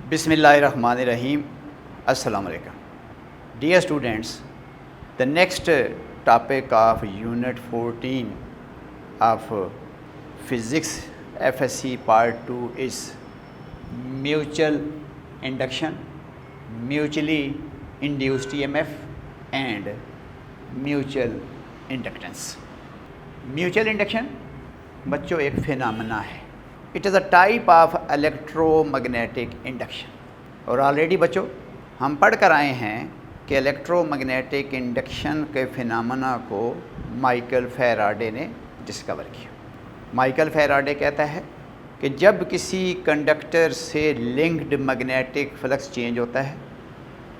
Bismillahirrahmanirrahim. Assalamu alaikum. Dear students, the next topic of Unit 14 of Physics FSC Part 2 is mutual induction, mutually induced EMF and mutual inductance. Mutual induction बच्चों एक phenomena है. It is a type of electromagnetic induction. और already बच्चों हम पढ़ कर आए हैं कि इलेक्ट्रोमैग्नेटिक इंडक्शन के फिनोमेना को माइकल फैराडे ने डिस्कवर किया. माइकल फैराडे कहता है कि जब किसी कंडक्टर से लिंक्ड मैग्नेटिक फ्लक्स चेंज होता है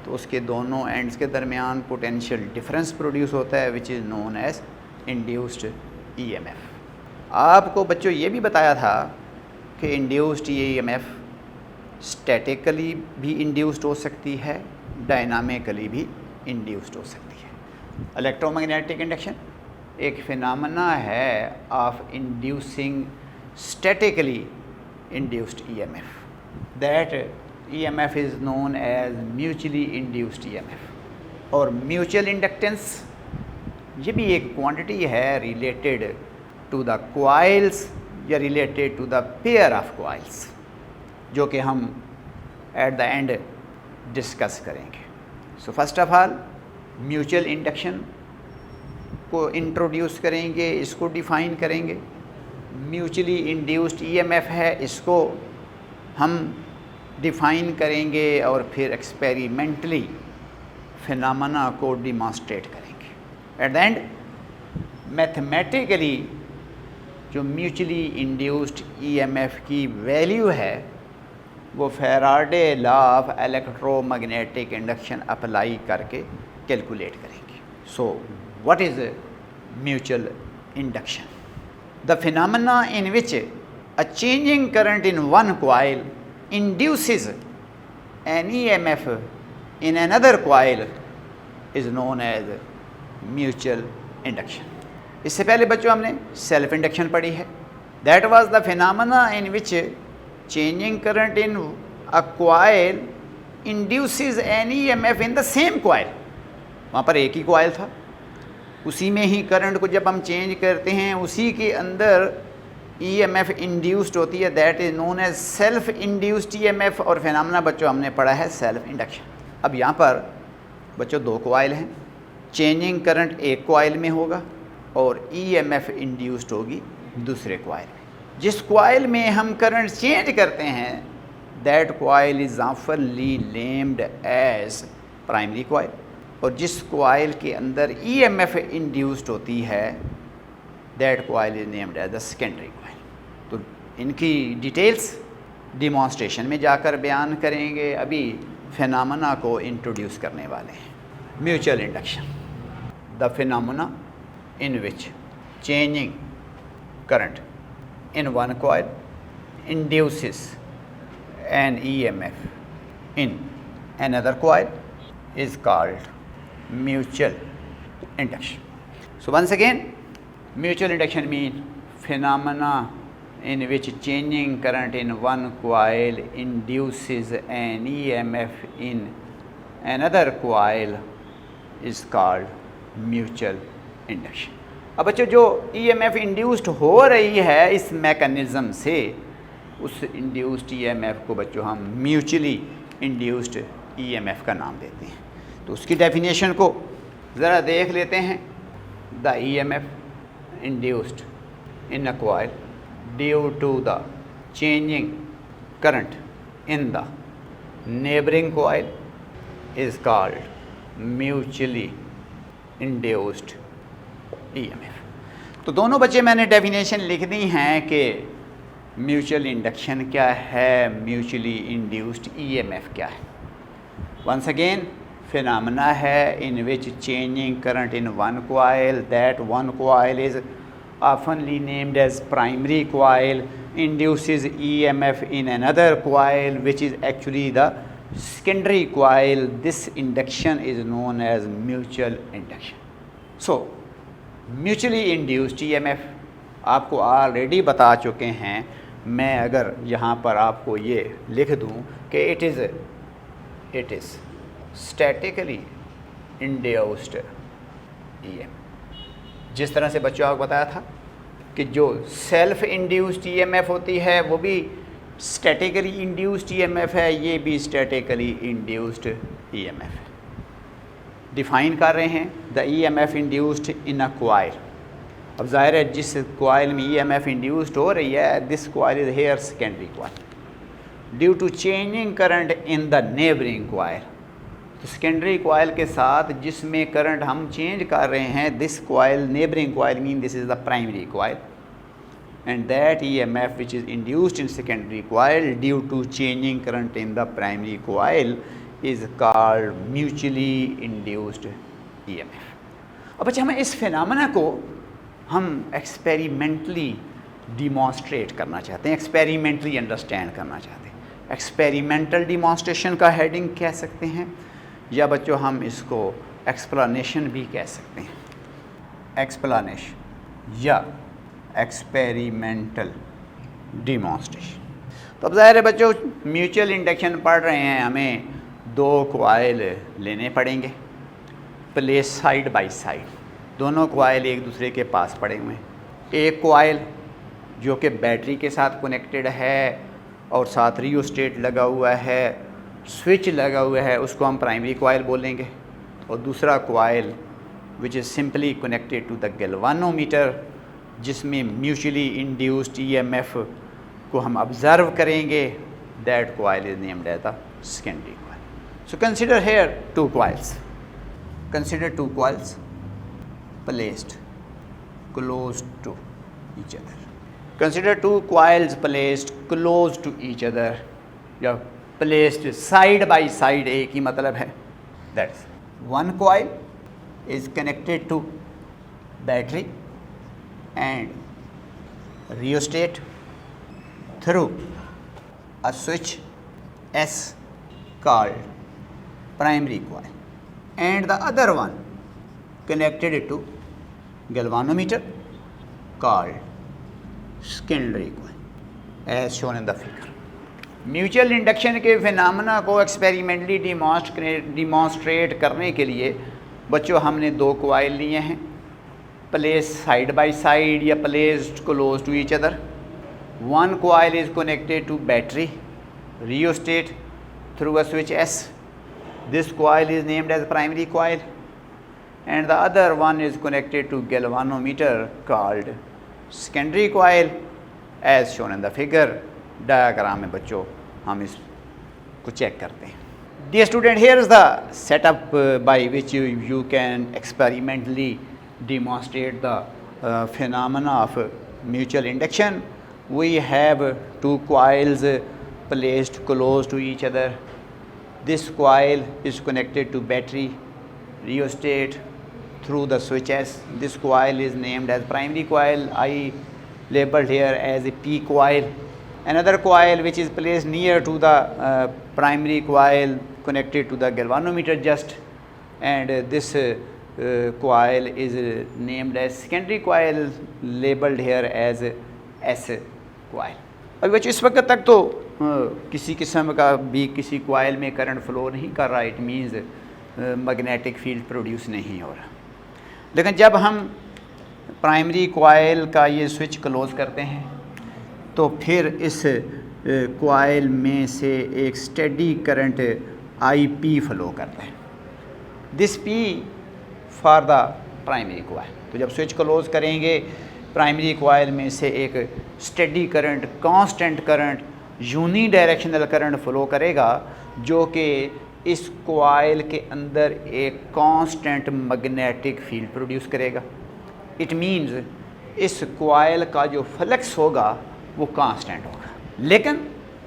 तो उसके दोनों एंड्स के दरमियान पोटेंशियल डिफरेंस प्रोड्यूस होता है which is known as induced EMF. आपको बच्चों ये भी बताया था कि इंड्यूस्ड ईएमएफ स्टैटिकली भी इंड्यूस्ड हो सकती है, डायनामिकली भी इंड्यूस्ड हो सकती है. इलेक्ट्रोमैग्नेटिक इंडक्शन एक फिनोमेना है of inducing statically induced EMF. That EMF is known as mutually induced EMF. और म्यूचुअल इंडक्टेंस ये भी एक क्वांटिटी है रिलेटेड टू द कॉइल्स या related to the pair of coils, जो कि हम एट द एंड डिस्कस करेंगे. So first of all mutual induction को इंट्रोड्यूस करेंगे, इसको डिफ़ाइन करेंगे. म्यूचुअली इंड्यूस्ड ईएमएफ है, इसको हम डिफ़ाइन करेंगे और फिर एक्सपेरिमेंटली फिनोमेना को डिमॉन्स्ट्रेट करेंगे. एट द एंड मैथमेटिकली जो म्यूचुअली इंड्यूस्ड ईएमएफ की वैल्यू है वो Faraday law of electromagnetic induction apply करके कैलकुलेट करेंगे. So what is mutual induction? The phenomena in which a changing current in one coil induces an EMF in another coil is known as mutual induction. इससे पहले बच्चों हमने self induction पढ़ी है. That was the phenomena in which changing current in a coil induces an EMF in the same coil. वहाँ पर एक ही कॉइल था, उसी में ही करंट को जब हम चेंज करते हैं उसी के अंदर ईएमएफ इंड्यूस्ड होती है. That is known as self induced EMF. और फिनोमेना बच्चों हमने पढ़ा है सेल्फ इंडक्शन. अब यहाँ पर बच्चों दो कॉइल हैं, चेंजिंग करंट एक कॉइल में होगा और ईएमएफ इंड्यूस्ड होगी दूसरे कॉइल में. जिस कॉइल में हम करंट चेंज करते हैं दैट कॉइल इज़ ऑफनली नेम्ड एज प्राइमरी कॉइल. और जिस कॉइल के अंदर ईएमएफ इंड्यूस्ड होती है that coil is named as the secondary coil. तो इनकी डिटेल्स डिमॉन्स्ट्रेशन में जाकर बयान करेंगे. अभी फिनोमेना को इंट्रोड्यूस करने वाले हैं. Mutual induction, the phenomena in which changing current in one coil induces an EMF in another coil is called mutual induction. So once again, mutual induction means phenomena in which changing current in one coil induces an EMF in another coil is called mutual induction. अब बच्चों जो EMF induced हो रही है इस mechanism से, उस induced EMF को बच्चों हम म्यूचुअली इंड्यूस्ड ईएमएफ का नाम देते हैं. तो उसकी डेफिनेशन को ज़रा देख लेते हैं. The EMF induced in a coil due to the changing current in the neighbouring coil is called mutually induced EMF. तो दोनों बच्चे मैंने डेफिनेशन लिख दी हैं कि म्यूचुअल इंडक्शन क्या है, म्यूचुअली इंड्यूस्ड ईएमएफ क्या है. वंस अगेन फिनोमेना है in which changing current in one coil, that one coil is ऑफनली named as primary coil, induces EMF in another coil which is actually the secondary coil. This induction is known as mutual induction. So mutually induced EMF आपको already बता चुके हैं मैं अगर यहाँ पर आपको ये लिख दूँ कि it is statically induced EM, जिस तरह से बच्चों आपको बताया था कि जो सेल्फ इंड्यूस्ड ईएमएफ होती है वो भी स्टैटिकली इंड्यूस्ड ईएमएफ है, ये भी स्टैटिकली इंड्यूस्ड ईएमएफ है। डिफ़ाइन कर रहे हैं the EMF induced in a coil. अब ज़ाहिर है जिस कॉइल में ईएमएफ इंड्यूस्ड हो रही है, this coil is here secondary coil due to changing current in the neighbouring coil. तो सेकेंडरी कॉइल के साथ जिसमें करंट हम चेंज कर रहे हैं, this coil neighbouring coil mean this is the primary coil, and that EMF which is induced in secondary coil due to changing current in the primary coil is called mutually induced EMF। अब अच्छा, हमें इस phenomena को हम experimentally demonstrate करना चाहते हैं, experimentally understand करना चाहते हैं। एक्सपेरिमेंटल डिमॉन्स्ट्रेशन का हेडिंग कह सकते हैं, या बच्चों हम इसको एक्सप्लेनेशन भी कह सकते हैं। एक्सप्लेनेशन या एक्सपेरिमेंटल डिमॉन्स्ट्रेशन। तो अब ज़ाहिर है बच्चों म्यूचुअल इंडक्शन पढ़ रहे हैं, हमें दो कॉइल लेने पड़ेंगे प्लेस साइड बाय साइड। दोनों कॉइल एक दूसरे के पास पड़े हुए हैं। एक कॉइल जो कि बैटरी के साथ कनेक्टेड है और साथ रियोस्टेट लगा हुआ है, स्विच लगा हुआ है, उसको हम प्राइमरी कॉइल बोलेंगे। और दूसरा coil which is simply connected to the galvanometer, जिसमें म्यूचुअली इंड्यूस्ड ईएमएफ को हम ऑब्ज़र्व करेंगे, that coil is named as the secondary coil. So consider here two coils, consider two coils placed close to each other. Consider two coils placed close to each other या placed side by side, एक ही मतलब है। That's one coil is connected to battery and rheostat through a switch S called primary coil, and the other one connected to galvanometer called secondary coil as shown in the figure। Mutual induction के phenomena को experimentally demonstrate करने के लिए बच्चों हमने दो coil लिए हैं, placed side by side या placed close to each other। One coil is connected to battery rheostat through a switch S. This coil is named as primary coil, and the other one is connected to galvanometer called secondary coil as shown in the figure। Diagram में बच्चों हम इसको check करते हैं। Dear student, here is the setup by which you can experimentally demonstrate the phenomena of mutual induction. We have two coils placed close to each other. This coil is connected to battery rheostat through the switches. This coil is named as primary coil. I labeled here as a P coil. Another coil which is placed near to the primary coil connected to the galvanometer just, and this coil is named as secondary coil, labeled here as S coil। अब बच्चों इस वक्त तक तो किसी किस्म का भी किसी कॉइल में करंट फ्लो नहीं कर रहा, it means magnetic field produce नहीं हो रहा। लेकिन जब हम प्राइमरी कॉइल का ये स्विच क्लोज करते हैं तो फिर इस कॉइल में से एक स्टेडी करंट IP फ्लो करता है। This P for the primary coil. तो जब स्विच क्लोज करेंगे प्राइमरी कॉइल में से एक steady current, constant current, unidirectional current flow करेगा, जो कि इस कॉइल के अंदर एक कांस्टेंट मैग्नेटिक फील्ड प्रोड्यूस करेगा। इट मींस इस कॉइल का जो फ्लक्स होगा वो कांस्टेंट होगा, लेकिन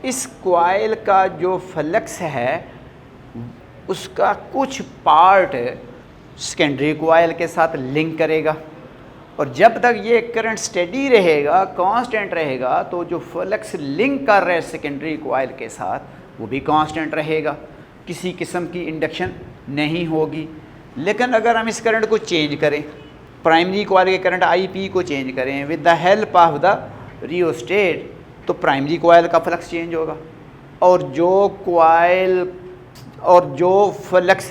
इस कॉइल का जो फ्लक्स है उसका कुछ पार्ट सेकेंडरी कॉइल के साथ लिंक करेगा, और जब तक ये करंट स्टेडी रहेगा, कांस्टेंट रहेगा, तो जो फ्लक्स लिंक कर रहे हैं सेकेंडरी कॉइल के साथ वो भी कांस्टेंट रहेगा, किसी किस्म की इंडक्शन नहीं होगी। लेकिन अगर हम इस करंट को चेंज करें, प्राइमरी कॉइल के करंट IP को चेंज करें with the help of the rheostat तो प्राइमरी कॉइल का फ्लक्स चेंज होगा, और जो फ्लक्स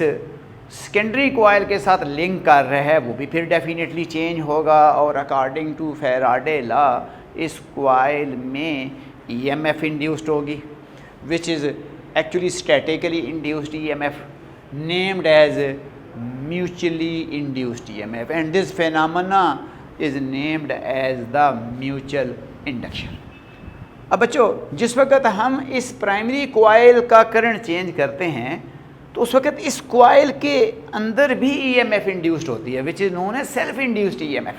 सेकेंडरी कॉइल के साथ लिंक कर रहा है वो भी फिर डेफिनेटली चेंज होगा। और अकॉर्डिंग टू फैराडे लॉ इस कॉइल में ईएमएफ इंड्यूस्ड होगी, which is actually statically induced EMF named as mutually induced EMF, and this phenomena is named as the mutual induction. अब बच्चों, जिस वक्त हम इस प्राइमरी कॉइल का करंट चेंज करते हैं तो उस वक्त इस कॉइल के अंदर भी ईएमएफ इंड्यूस्ड होती है, which is known as self induced EMF.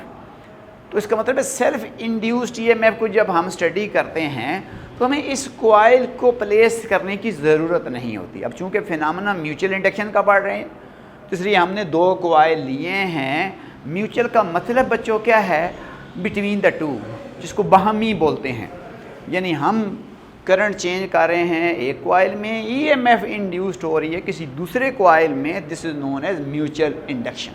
तो इसका मतलब है सेल्फ इंड्यूस्ड ईएमएफ को जब हम स्टडी करते हैं तो हमें इस कॉइल को प्लेस करने की ज़रूरत नहीं होती। अब चूँकि फिनोमेना म्यूचुअल इंडक्शन का पढ़ रहे हैं तो इसलिए हमने दो कॉइल लिए हैं। म्यूचुअल का मतलब बच्चों क्या है? बिटवीन द टू, जिसको बाहमी बोलते हैं। यानी हम करंट चेंज कर रहे हैं एक कॉइल में, ईएमएफ इंड्यूस्ड हो रही है किसी दूसरे कॉइल में, this is known as mutual induction.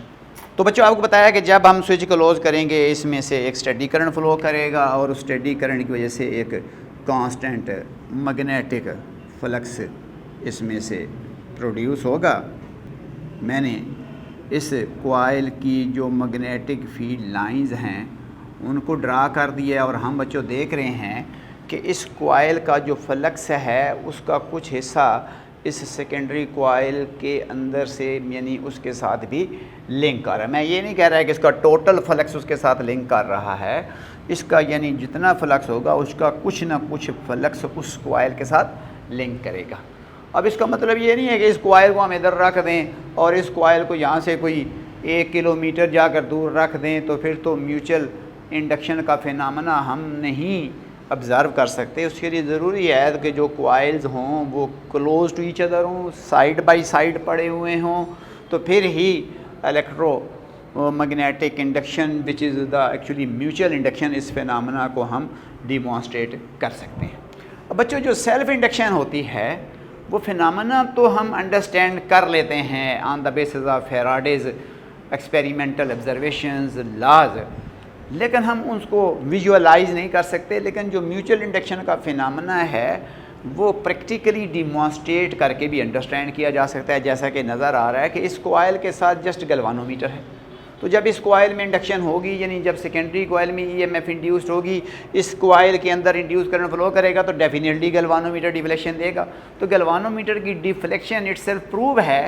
तो बच्चों आपको बताया कि जब हम स्विच क्लोज करेंगे इसमें से एक स्टेडी करंट फ्लो करेगा और उस स्टेडी करंट की वजह से एक कांस्टेंट मैग्नेटिक फ्लक्स इसमें से प्रोड्यूस होगा। मैंने इस कॉइल की जो मैग्नेटिक फील्ड लाइंस हैं उनको ड्रा कर दिया और हम बच्चों देख रहे हैं कि इस कॉइल का जो फ्लक्स है उसका कुछ हिस्सा इस सेकेंडरी कॉइल के अंदर से यानी उसके साथ भी लिंक कर रहा है। मैं ये नहीं कह रहा है कि इसका टोटल फ्लक्स उसके साथ लिंक कर रहा है, इसका यानी जितना फ्लक्स होगा उसका कुछ ना कुछ फ्लक्स उस कॉइल के साथ लिंक करेगा। अब इसका मतलब ये नहीं है कि इस कॉइल को हम इधर रख दें और इस कॉइल को यहाँ से कोई 1 किलोमीटर जाकर दूर रख दें तो फिर तो म्यूचुअल इंडक्शन का फिनोमेना हम नहीं ऑब्ज़र्व कर सकते। उसके लिए ज़रूरी है कि जो कॉइल्स हों वो क्लोज टू ईच अदर हों, साइड बाय साइड पड़े हुए हों, तो फिर ही electromagnetic induction which is the actually mutual induction, इस फिनोमेना को हम डिमॉन्स्ट्रेट कर सकते हैं। अब बच्चों, जो सेल्फ इंडक्शन होती है वो फिनोमेना तो हम अंडरस्टैंड कर लेते हैं on the basis of Faraday's experimental observations laws, लेकिन हम उसको विजुअलाइज नहीं कर सकते। लेकिन जो म्यूचुअल इंडक्शन का फिनोमेना है वो प्रैक्टिकली डिमॉन्स्ट्रेट करके भी अंडरस्टैंड किया जा सकता है। जैसा कि नज़र आ रहा है कि इस कॉइल के साथ जस्ट गैल्वानोमीटर है, तो जब इस कॉइल में इंडक्शन होगी यानी जब सेकेंडरी कॉइल में ईएमएफ इंड्यूस्ड होगी, इस कॉइल के अंदर इंड्यूस करंट फ्लो करेगा तो डेफिनेटली गैल्वानोमीटर डिफ्लेक्शन देगा। तो गैल्वानोमीटर की डिफ्लेक्शन इटसेल्फ प्रूव है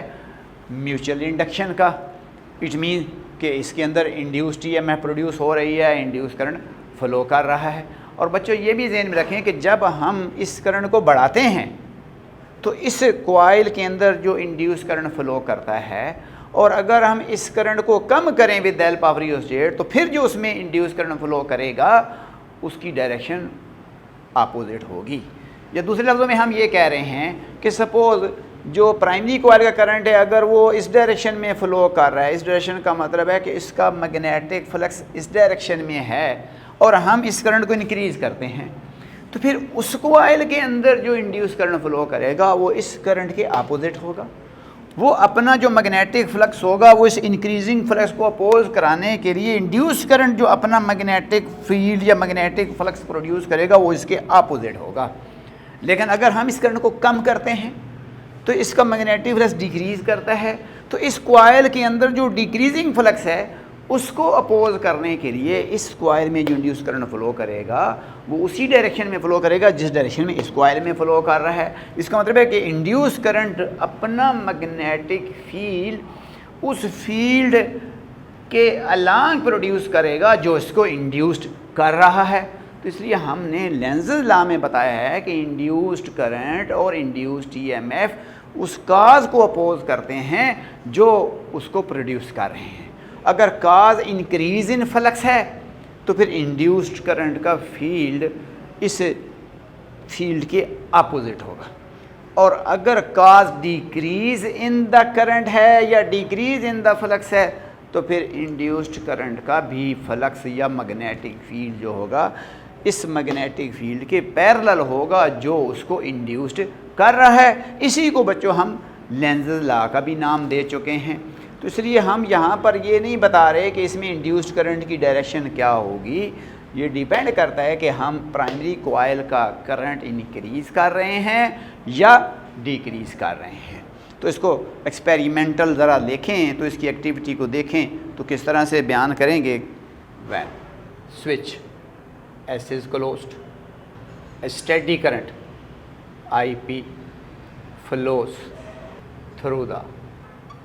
म्यूचुअल इंडक्शन का। इट मीन कि इसके अंदर इंड्यूस्ड ईएमएफ प्रोड्यूस हो रही है, इंड्यूस करंट फ्लो कर रहा है। और बच्चों ये भी ज़हन में रखें कि जब हम इस करंट को बढ़ाते हैं तो इस कॉइल के अंदर जो इंड्यूस करंट फ्लो करता है, और अगर हम इस करंट को कम करें with the help of rheostat तो फिर जो उसमें इंड्यूस करंट फ्लो करेगा उसकी डायरेक्शन अपोजिट होगी। या दूसरे लफ्ज़ों में हम ये कह रहे हैं कि सपोज़ जो प्राइमरी कॉइल का करंट है अगर वो इस डायरेक्शन में फ़्लो कर रहा है, इस डायरेक्शन का मतलब है कि इसका मैग्नेटिक फ्लक्स इस डायरेक्शन में है, और हम इस करंट को इंक्रीज़ करते हैं तो फिर उस कॉइल के अंदर जो इंड्यूस करंट फ़्लो करेगा वो इस करंट के अपोजिट होगा। वो अपना जो मैग्नेटिक फ्लक्स होगा वो इस इंक्रीजिंग फ्लक्स को अपोज कराने के लिए इंड्यूस करंट जो अपना मैग्नेटिक फील्ड या मैग्नेटिक फ्लक्स प्रोड्यूस करेगा वो इसके अपोजिट होगा। लेकिन अगर हम इस करंट को कम करते हैं तो इसका मैग्नेटिक फ्लक्स डिक्रीज़ करता है, तो इस कॉइल के अंदर जो डिक्रीजिंग फ्लक्स है उसको अपोज करने के लिए इस कॉइल में जो इंड्यूस करंट फ्लो करेगा वो उसी डायरेक्शन में फ़्लो करेगा जिस डायरेक्शन में इस कॉइल में फ़्लो कर रहा है। इसका मतलब है कि इंड्यूस करंट अपना मैग्नेटिक फील्ड उस फील्ड के अलॉन्ग प्रोड्यूस करेगा जो इसको इंड्यूस्ड कर रहा है। तो इसलिए हमने लेंज़ेस लॉ में बताया है कि इंड्यूस्ड करंट और इंड्यूस्ड ईएमएफ उस काज को अपोज करते हैं जो उसको प्रोड्यूस कर रहे हैं। अगर काज इंक्रीज इन फ्लक्स है तो फिर इंड्यूस्ड करंट का फील्ड इस फील्ड के अपोजिट होगा, और अगर काज डिक्रीज इन द करंट है या डिक्रीज इन द फ्लक्स है तो फिर इंड्यूस्ड करंट का भी फ्लक्स या मैग्नेटिक फील्ड जो होगा इस मैग्नेटिक फील्ड के पैरेलल होगा जो उसको इंड्यूस्ड कर रहा है। इसी को बच्चों हम लेंज़ेस लॉ का भी नाम दे चुके हैं। तो इसलिए हम यहाँ पर ये नहीं बता रहे कि इसमें इंड्यूस्ड करंट की डायरेक्शन क्या होगी, ये डिपेंड करता है कि हम प्राइमरी कॉइल का करंट इंक्रीज़ कर रहे हैं या डिक्रीज़ कर रहे हैं। तो इसको एक्सपेरिमेंटल ज़रा देखें, तो इसकी एक्टिविटी को देखें तो किस तरह से बयान करेंगे। When switch S is closed, a steady current IP flows through the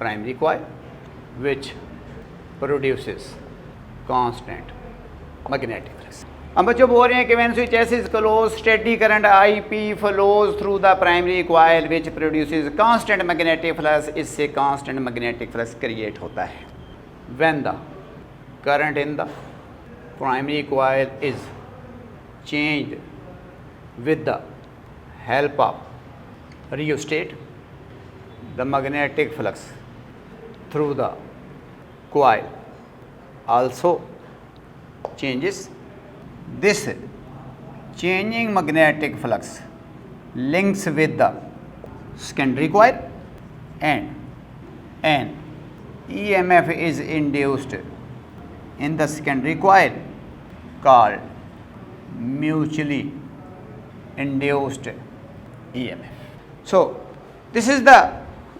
primary coil which produces constant magnetic flux। हम बच्चों बोल रहे हैं कि when switch S is closed, steady current IP flows through the primary coil which produces constant magnetic flux। इससे constant magnetic flux create होता है। When the current in the primary coil is changed with the help of rheostat, the magnetic flux through the coil also changes। This changing magnetic flux links with the secondary coil and an EMF is induced in the secondary coil called mutually induced EMF। So this is the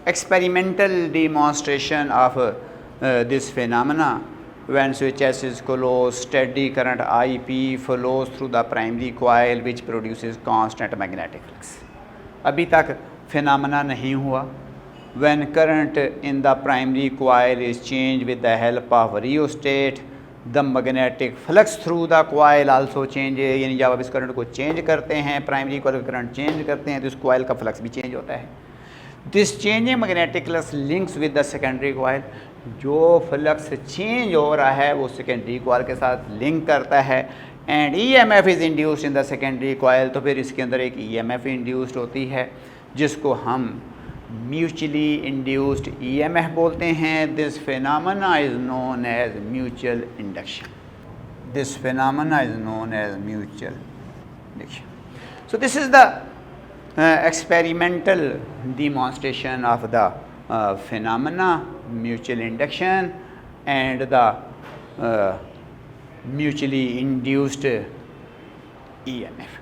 experimental demonstration of this phenomena। When switch S is closed, steady current IP flows through the primary coil which produces constant magnetic flux। अभी तक phenomena नहीं हुआ। When current in the primary coil is changed with the help of rheostat, the magnetic flux through the coil also change. यानी जब आप इस current को change करते हैं, प्राइमरी कॉइल का करंट चेंज करते हैं, तो इस कॉइल का फ्लक्स भी चेंज होता है। This changing magnetic flux links with the secondary coil. जो फ्लक्स चेंज हो रहा है वो सेकेंडरी कॉइल के साथ लिंक करता है। And EMF is induced in the secondary coil. तो फिर इसके अंदर एक EMF इंड्यूस्ड होती है जिसको हम म्यूचुअली इंड्यूस्ड EMF बोलते हैं। This phenomena is known as mutual induction. This phenomena is known as mutual induction. So this is the experimental demonstration of the phenomena mutual induction and the mutually induced EMF।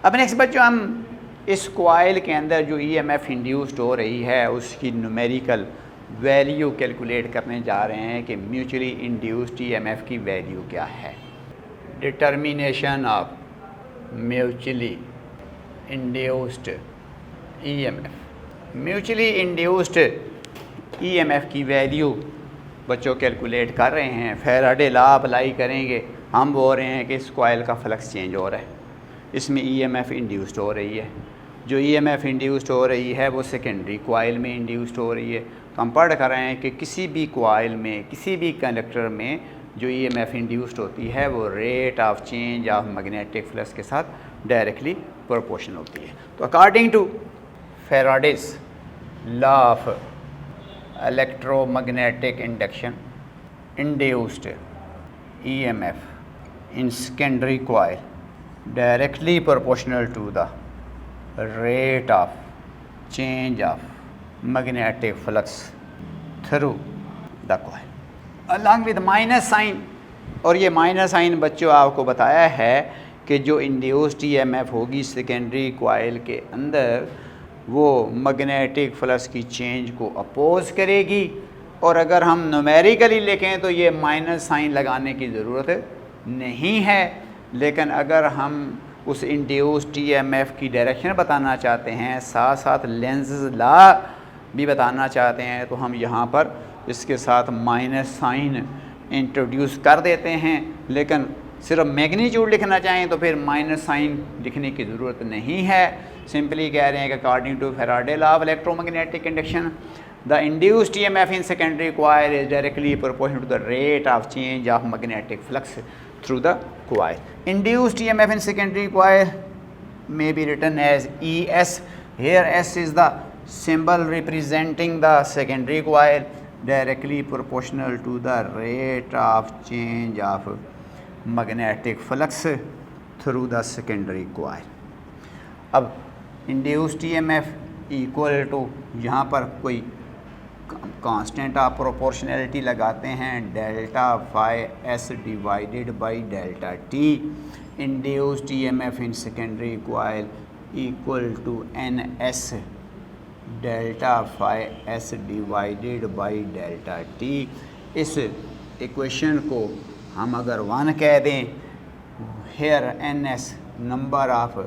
अब next बच्चों हम इस कॉइल के अंदर जो EMF induced हो रही है उसकी न्यूमेरिकल वैल्यू कैलकुलेट करने जा रहे हैं कि म्यूचुअली इंड्यूस्ड EMF की वैल्यू क्या है। Determination of mutually induced EMF। Mutually induced EMF की वैल्यू बच्चों कैलकुलेट कर रहे हैं। फैराडे लॉ अप्लाई करेंगे। हम बोल रहे हैं कि इस कॉइल का फ्लक्स चेंज हो रहा है, इसमें EMF इंड्यूस्ड हो रही है। जो EMF इंड्यूस्ड हो रही है वो सेकेंडरी कॉइल में इंड्यूस्ड हो रही है। तो हम पढ़ कर रहे हैं कि किसी भी कॉइल में, किसी भी कंडक्टर में जो EMF इंड्यूस्ड होती है वो rate of change of magnetic flux के साथ डायरेक्टली प्रोपोर्शनल होती है। तो according to Faraday's law of electromagnetic induction, induced EMF in secondary coil directly proportional to the rate of change of magnetic flux through the coil along with minus sign। और ये minus sign बच्चों आपको बताया है कि जो induced EMF होगी secondary coil के अंदर वो मैग्नेटिक फ्लक्स की चेंज को अपोज करेगी। और अगर हम न्यूमेरिकली लिखें तो ये माइनस साइन लगाने की ज़रूरत नहीं है। लेकिन अगर हम उस इंड्यूस्ड EMF की डायरेक्शन बताना चाहते हैं, साथ साथ लेंज़ लॉ भी बताना चाहते हैं, तो हम यहाँ पर इसके साथ माइनस साइन इंट्रोड्यूस कर देते हैं। लेकिन सिर्फ मैग्नीट्यूड लिखना चाहें तो फिर माइनस साइन लिखने की ज़रूरत नहीं है। सिंपली कह रहे हैं कि according to Faraday law of electromagnetic induction the induced EMF in secondary coil is directly proportional to the rate of change of magnetic flux through the coil। Induced EMF in secondary coil may be written as ES। Here S is the symbol representing the secondary coil directly proportional to the rate of change of magnetic flux through the secondary coil। अब induced EMF equal to यहाँ पर कोई constant of proportionality लगाते हैं delta phi S divided by delta T, induced EMF in secondary coil equal to N S delta phi S divided by delta T. इस equation को हम अगर 1 कह दें, here N S number of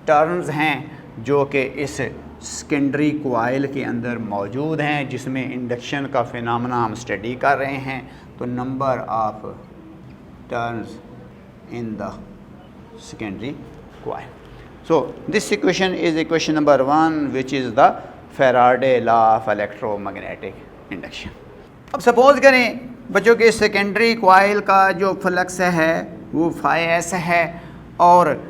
turns हैं जो कि इस सेकेंडरी कॉइल के अंदर मौजूद हैं जिसमें इंडक्शन का फिनोमेना हम स्टडी कर रहे हैं, तो number of turns in the secondary coil. So this equation is equation number 1 which is the Faraday law of electromagnetic induction. अब सपोज करें बच्चों के सेकेंडरी कॉइल का जो फ्लक्स है वो फाई एस है और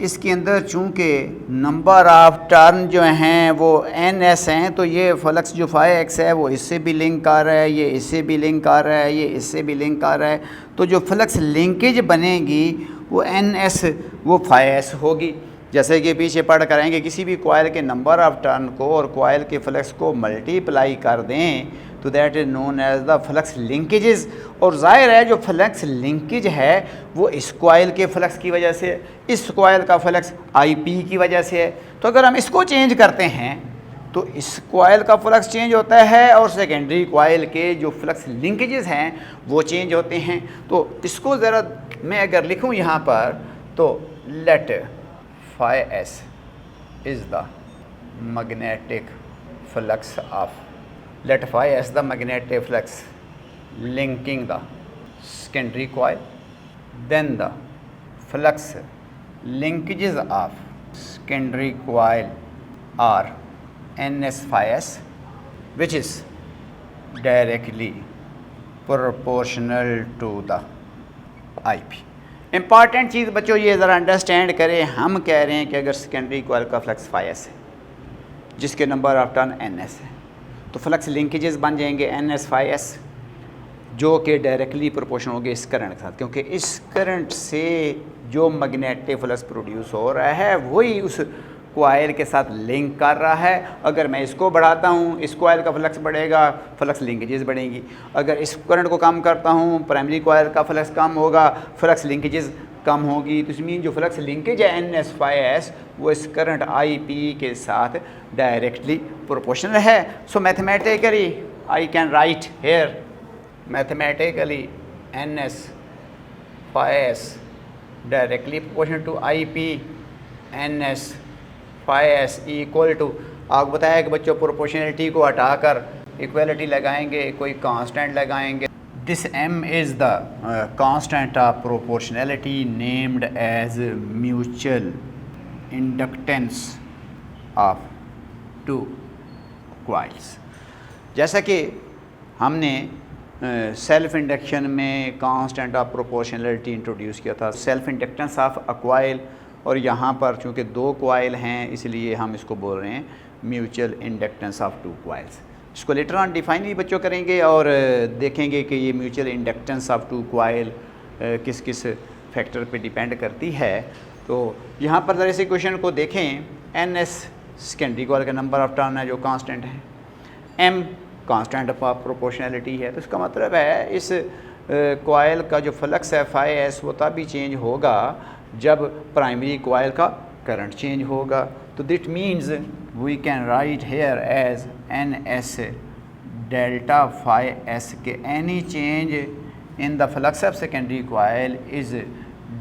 इसके अंदर चूँकि नंबर ऑफ टर्न जो हैं वो एन एस हैं, तो ये फ्लक्स जो फाई एक्स है वो इससे भी लिंक कर रहा है, ये इससे भी लिंक कर रहा है, ये इससे भी लिंक कर रहा है, तो जो फ्लक्स लिंकेज बनेगी वो एन एस वो फाई एस होगी। जैसे कि पीछे पढ़ कर आएंगे, किसी भी कॉइल के नंबर ऑफ टर्न को और कॉइल के फ्लक्स को मल्टीप्लाई कर दें तो that is known as the flux linkages. और ज़ाहिर है जो फ्लक्स लिंकेज है वो इस कॉइल के फ्लक्स की वजह से, इस कॉइल का फ्लक्स आई पी की वजह से है। तो अगर हम इसको चेंज करते हैं तो इस कॉइल का फ्लक्स चेंज होता है और सेकेंडरी कॉइल के जो फ्लक्स लिंकेजेस हैं वो चेंज होते हैं। तो इसको ज़रा मैं अगर लिखूँ यहाँ पर, तो late phi s is the magnetic flux of, let phi s the magnetic flux linking the secondary coil, then the flux linkages of secondary coil are ns phi s which is directly proportional to the IP। Important चीज़ बच्चों ये ज़रा understand करें, हम कह रहे हैं कि अगर सेकेंडरी कॉइल का फ्लक्स फाई एस है जिसके number of turn N S है, तो फ्लक्स लिंकेजेस बन जाएंगे एन एस फाई एस जो कि डायरेक्टली प्रोपोर्शनल होंगे इस करंट के साथ, क्योंकि इस करंट से जो मैग्नेटिक फ्लक्स प्रोड्यूस हो रहा है वही उस कॉइल के साथ लिंक कर रहा है। अगर मैं इसको बढ़ाता हूँ इस कॉइल का फ्लक्स बढ़ेगा, फ्लक्स लिंकेजेस बढ़ेंगी। अगर इस करंट को कम करता हूँ प्राइमरी कॉइल का फ्लक्स कम होगा, फ्लक्स लिंकेजेस कम होगी। तो इसमें जो फ्लक्स लिंकेज है एन एस फाई एस वो इस करंट आई पी के साथ डायरेक्टली प्रोपोर्शनल है। So mathematically I can write here, mathematically N S phi S directly proportional to I P N S phi S equal to, आपको बताया कि बच्चों proportionality को हटाकर इक्वलिटी लगाएंगे, कोई कांस्टेंट लगाएंगे। This m is the constant of proportionality named as mutual inductance of two coils. जैसा कि हमने सेल्फ इंडक्शन में कांस्टेंट ऑफ प्रोपोर्शनलिटी इंट्रोड्यूस किया था, self inductance of a coil, और यहाँ पर चूँकि 2 कॉइल हैं इसलिए हम इसको बोल रहे हैं म्यूचुअल इंडक्टेंस ऑफ 2 कॉइल्स। इसको लेटर ऑन डिफाइन भी बच्चों करेंगे और देखेंगे कि ये म्यूचुअल इंडक्टेंस ऑफ 2 कॉइल किस किस फैक्टर पे डिपेंड करती है। तो यहाँ पर ज़रा इस इक्वेशन को देखें, एन एस सेकेंडरी कॉइल का नंबर ऑफ टर्न है जो कांस्टेंट है, एम कांस्टेंट ऑफ प्रोपोर्शनलिटी है। तो इसका मतलब है इस कॉइल का जो फ्लक्स है फाई एस वो तभी चेंज होगा जब प्राइमरी कॉइल का करंट चेंज होगा। तो that means we can write here as N S delta phi S के any change in the flux of secondary coil is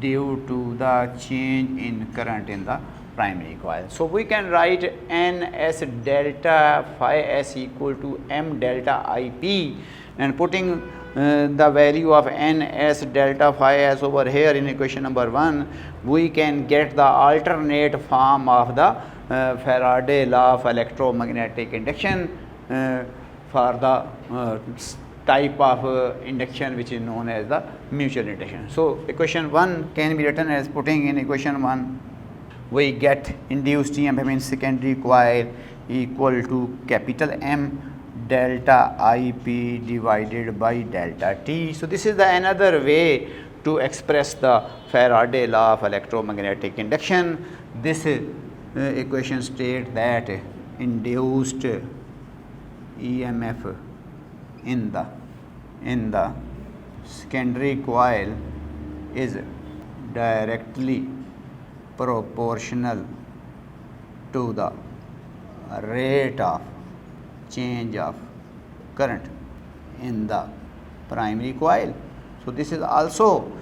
due to the change in current in the primary coil. So we can write ns delta phi s equal to m delta ip, and putting the value of ns delta phi s over here in equation number 1, we can get the alternate form of the Faraday law of electromagnetic induction for the type of induction which is known as the mutual induction. So equation 1 can be written as, putting in equation 1, we get induced EMF in secondary coil equal to capital M delta IP divided by delta T. So this is the another way to express the Faraday law of electromagnetic induction. This equation states that induced EMF in the secondary coil is directly proportional to the rate of change of current in the primary coil. So this is also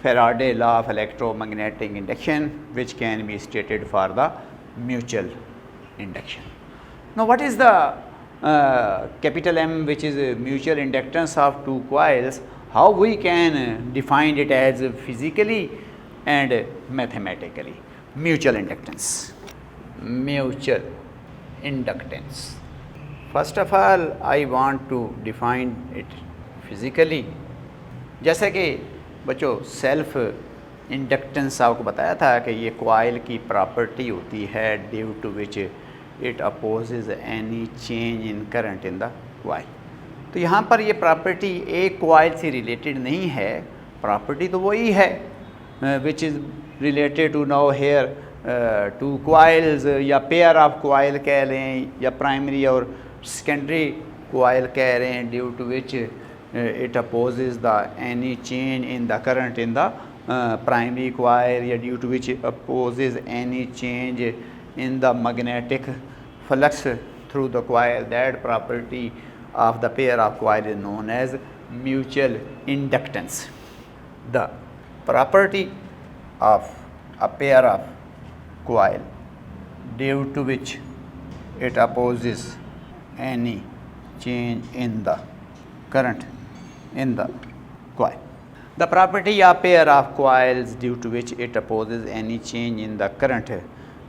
Faraday law of electromagnetic induction, which can be stated for the mutual induction. Now what is the capital M, which is a mutual inductance of two coils? How we can define it as physically and mathematically? Mutual inductance. First of all, I want to define it physically. जैसे कि बच्चों self inductance आपको बताया था कि ये coil की property होती है due to which it opposes any change in current in the coil. तो यहाँ पर ये प्रॉपर्टी एक कॉइल से रिलेटेड नहीं है, प्रॉपर्टी तो वही है which is related to now here two coils या पेयर ऑफ कॉइल कह लें या प्राइमरी और सेकेंडरी कॉइल कह रहे हैं due to which it opposes the any change in the current in the primary coil, या due to which it opposes any change in the magnetic flux through the coil. That property of the pair of coil is known as mutual inductance. The property of a pair of coil due to which it opposes any change in the current in the coil. The property of pair of coils due to which it opposes any change in the current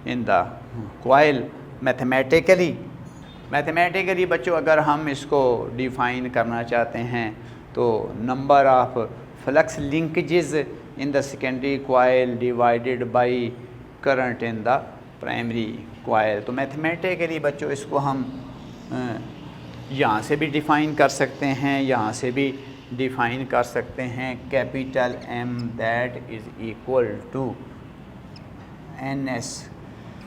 in the coil mathematically बच्चों अगर हम इसको define करना चाहते हैं तो number of flux linkages in the secondary coil divided by current in the primary coil। तो mathematically बच्चों इसको हम यहाँ से भी डिफ़ाइन कर सकते हैं, यहाँ से भी डिफ़ाइन कर सकते हैं। Capital M that is equal to NS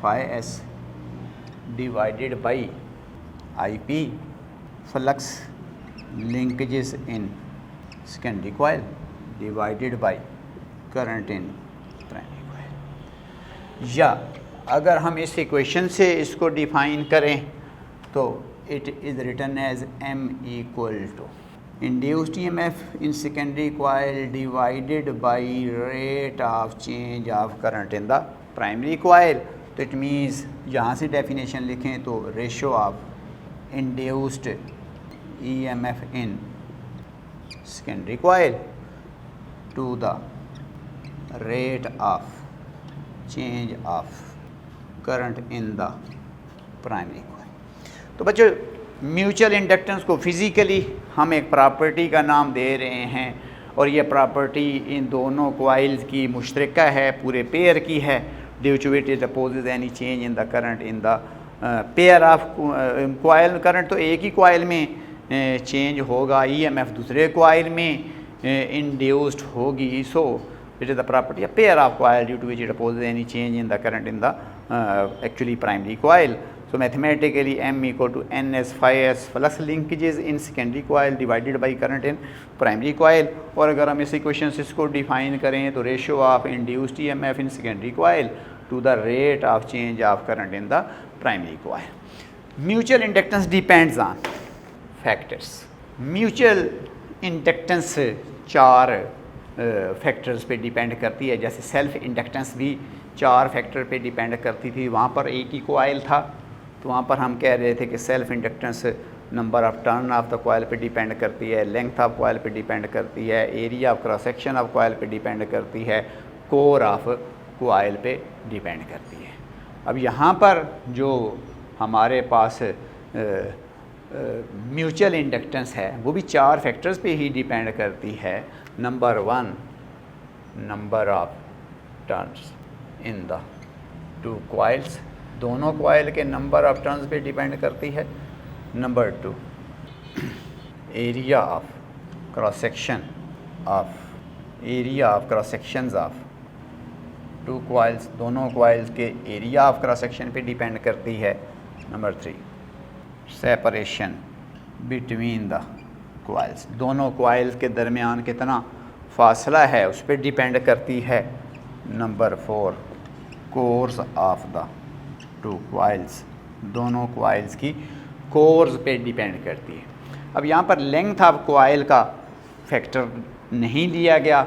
phi S divided by IP flux linkages in secondary coil divided by current in primary coil। या अगर हम इस इक्वेशन से इसको डिफ़ाइन करें तो it is written as M equal to induced EMF in secondary coil divided by rate of change of current in the primary coil। तो it means यहाँ से definition लिखें तो ratio of induced EMF in secondary coil to the rate of change of current in the primary coil। तो बच्चों mutual inductance को physically हम एक प्रॉपर्टी का नाम दे रहे हैं और ये प्रॉपर्टी इन दोनों कॉइल्स की मुश्तरका है, पूरे पेयर की है। Due to it opposes any change in the current in the pair of coil. Current तो एक ही कॉइल में चेंज होगा, EMF दूसरे कॉइल में इंड्यूस्ड होगी। So it is the property of pair of coil due to which it opposes any change in the current in the actually primary coil. So mathematically M equal to NS phi S flux linkages in secondary coil divided by current in primary coil। और अगर हम इस equation से इसको define करें तो ratio of induced EMF in secondary coil to the rate of change of current in the primary coil। Mutual inductance depends on factors। Mutual inductance चार factors पे डिपेंड करती है। जैसे सेल्फ इंडक्टेंस भी चार फैक्टर पे डिपेंड करती थी, वहाँ पर एक ही कोयल था तो वहाँ पर हम कह रहे थे कि self inductance number of turn off the coil पे डिपेंड करती है, लेंथ ऑफ कॉइल पे डिपेंड करती है, area of cross section of coil पे डिपेंड करती है, कोर ऑफ कॉइल पे डिपेंड करती है। अब यहाँ पर जो हमारे पास म्यूचुअल इंडक्टेंस है वो भी चार फैक्टर्स पे ही डिपेंड करती है। Number one, number of turns in the two coils, दोनों कॉइल के नंबर ऑफ टर्न्स पे डिपेंड करती है। Number two, area of cross section of two coils, दोनों कॉइल्स के एरिया ऑफ क्रॉस सेक्शन पे डिपेंड करती है। Number three, separation between the coils, दोनों कोइल्स के दरमियान कितना फासला है उस पर डिपेंड करती है। Number 4, cores of the two coils, दोनों कोइल्स की कोर्स पे डिपेंड करती है। अब यहाँ पर लेंथ ऑफ कोइल का फैक्टर नहीं लिया गया,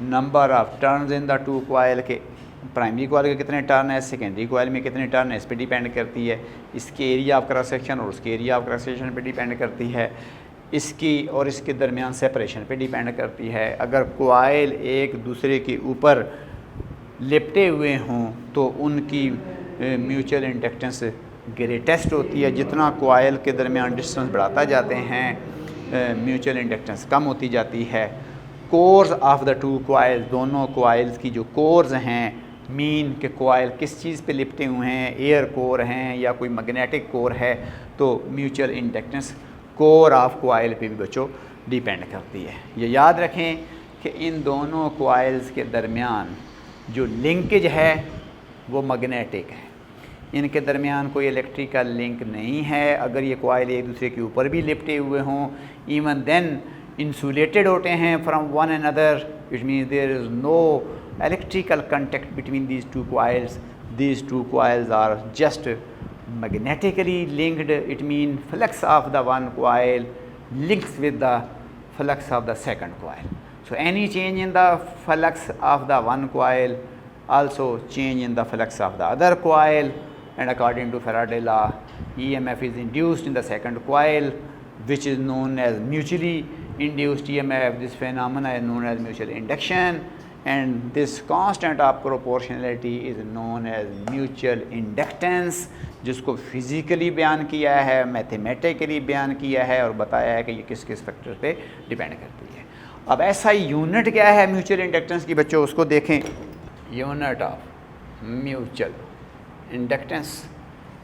number of turns in the two coil के, प्राइमरी कोइल के कितने टर्न है, सेकेंडरी कोइल में कितने टर्न है, इस पे डिपेंड करती है। इसके एरिया ऑफ क्रॉस सेक्शन और उसके एरिया ऑफ क्रॉस सेक्शन पे डिपेंड करती है। इसकी और इसके दरमियान सेपरेशन पे डिपेंड करती है। अगर कोइल एक दूसरे के ऊपर लिपटे हुए हों तो उनकी म्यूचुअल इंडक्टेंस ग्रेटेस्ट होती है। जितना कोइल के दरमियान डिस्टेंस बढ़ाता जाते हैं म्यूचुअल इंडक्टेंस कम होती जाती है। Course of the two coils, दोनों कोइल्स की जो कोर्स हैं, मीन के कोइल किस चीज़ पे लिपटे हुए हैं, एयर कोर हैं या कोई मैग्नेटिक कोर है, तो mutual inductance core of coil पे भी बच्चों डिपेंड करती है। ये याद रखें कि इन दोनों कोइल्स के दरमियान जो लिंकेज है वो मैग्नेटिक है, इनके दरमियान कोई इलेक्ट्रिकल लिंक नहीं है। अगर ये कोइल एक दूसरे के ऊपर भी लिपटे हुए हों, इवन देन इंसुलेटेड होते हैं from one another, it means there is no electrical contact between these two coils, these two coils are just magnetically linked, it means flux of the one coil links with the flux of the second coil. So any change in the flux of the one coil also change in the flux of the other coil, and according to Faraday law, EMF is induced in the second coil, which is known as mutually induced EMF. This phenomena is known as mutual induction, and this constant of proportionality is known as mutual inductance, जिसको physically बयान किया है, mathematically बयान किया है और बताया है कि ये किस किस फैक्टर पे डिपेंड करती है। अब ऐसा यूनिट क्या है म्यूचुअल इंडक्टेंस की बच्चों, उसको देखें। Unit of mutual inductance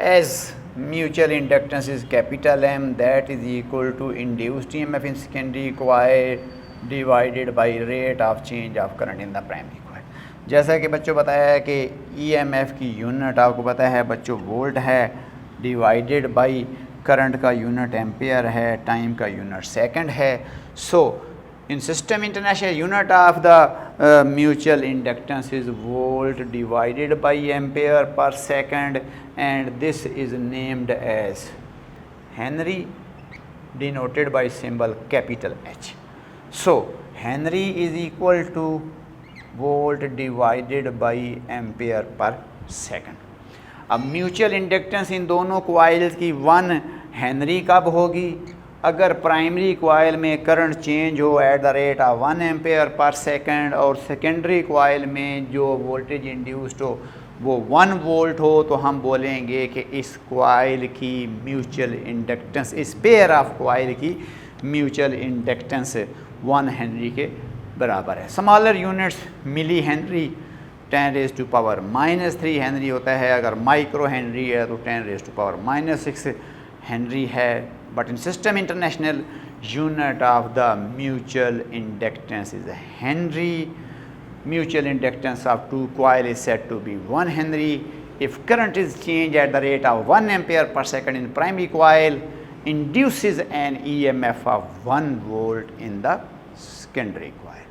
as mutual inductance is capital M, that is equal to induced EMF in secondary coil divided by rate of change of current in the primary coil. जैसा कि बच्चों बताया है कि EMF की unit आपको पता है बच्चों वोल्ट है, डिवाइडेड बाई करंट का यूनिट एम्पेयर है, टाइम का यूनिट सेकंड है। So in system international unit of the mutual inductance is volt divided by ampere per second, and this is named as Henry, denoted by symbol capital H. So Henry is equal to volt divided by ampere per second. अब mutual inductance इन दोनों coils की 1 Henry कब होगी? अगर primary coil में current change हो at the rate of 1 ampere per second और secondary coil में जो वोल्टेज इंड्यूस्ड हो वो 1 वोल्ट हो, तो हम बोलेंगे कि इस कोइल की म्यूचुअल इंडक्टेंस, इस पेयर ऑफ कोइल की म्यूचुअल इंडक्टेंस 1 हेनरी के बराबर है। Smaller units milli henry 10⁻³ henry होता है, अगर माइक्रो हेनरी है तो 10⁻⁻6 हेनरी है। But in system international unit of the mutual inductance is henry. Mutual inductance of two coil is said to be 1 Henry if current is changed at the rate of 1 ampere per second in primary coil induces an EMF of 1 volt in the secondary coil.